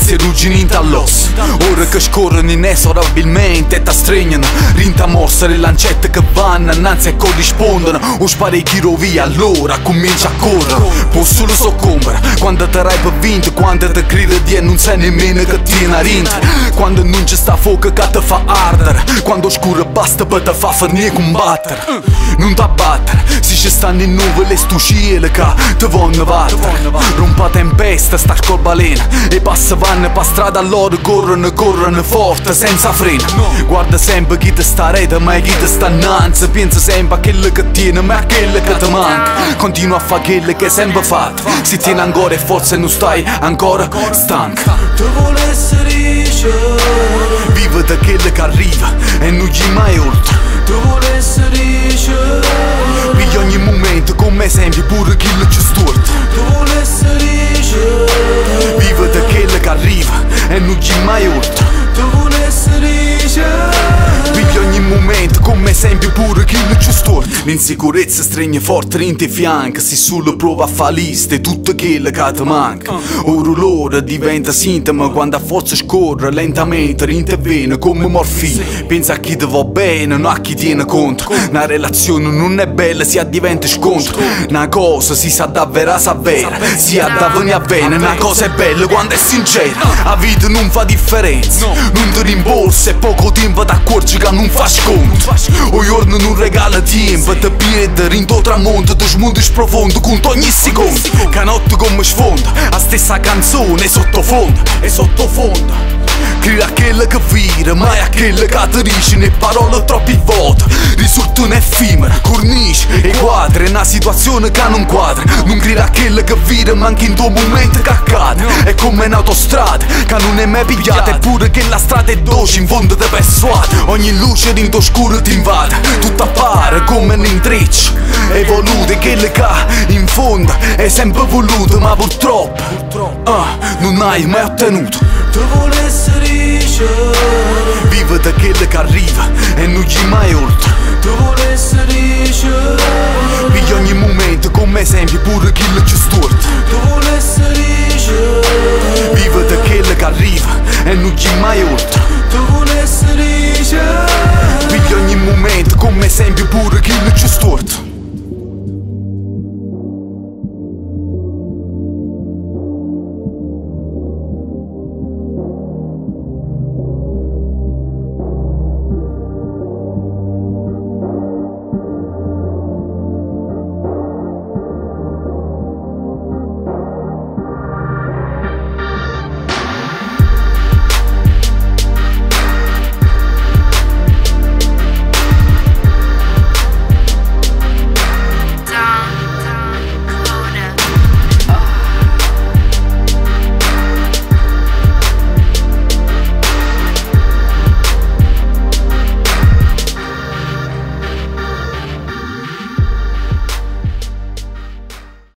pezzi ruggini all'osso. Ora che scorrono inesorabilmente e t'astregnano, rinta morsa le lancette che vanno innanzi e corrispondono. O spari chi via, allora comincia a correre. Può solo soccombere quando ti rai per vinto, quando ti crede di e non sai nemmeno che tiene a rinta, quando non c'è sta fuoco che ti fa ardere, quando scuro basta per te fa finire combattere. Non t'abbattere, se ci stanno in nuvole sto cielo che ti vanno battere. Rompa tempesta sta scorbalena e passa vanno per strada, loro corrono forte senza freno. Guarda sempre chi ti sta rete ma chi ti sta innanzi, pensa sempre a quello che tiene ma a quello che ti manca. Continua a fare quello che hai sempre fatto, si tiene ancora e forse non stai ancora stanca. Ti volessi ricevere, vive da quello che arriva e non gli mai oltre. ti volessi ricevere, Piglia ogni momento come esempio pure chi lo ci storta. ti volessi ricevere, Vive da quello che arriva e non gli mai oltre. ti volessi ricevere. Piglia ogni momento come esempio pure chi lo ci storta. L'insicurezza stringe forte in te fianchi, si solo prova a fare liste tutto quello che ti manca. Ora l'ora diventa sintomo quando a forza scorre lentamente in te vene come morfina. Pensa a chi ti va bene, non a chi tiene conto. Una relazione non è bella se diventa scontro. Una cosa si sa davvero s'avvera, si ha da venire a bene. Una cosa è bella quando è sincera. La vita non fa differenza, non ti rimborsa e poco tempo ti accorgi che non fa sconto. O giorno non regala tempo, ti piede rinto tramonto, ti smundi sprofondo conto ogni secondo. Che notte come sfonda, la stessa canzone è sottofondo, è sottofondo. Crede a quello che vira, mai a quello che ti dice, né parole troppi volte, risultano effimere, cornici e quadri, è una situazione che non quadra. Non crede a quello che vira, ma anche in tuo momento che accade. È come un'autostrada che non è mai pigliata, eppure che la strada è dolce in fondo di persuade. Ogni luce dentro scuro ti invade, tutto appare come un intreccio evoluto, e quello che in fondo è sempre voluto, ma purtroppo non hai mai ottenuto. Ti volessi ricevere, Vive da quello che arriva e non gli mai oltre. ti volessi ricevere, Piglia ogni momento come esempio pure chi lo ci storta. ti volessi ricevere, Vive da quello che arriva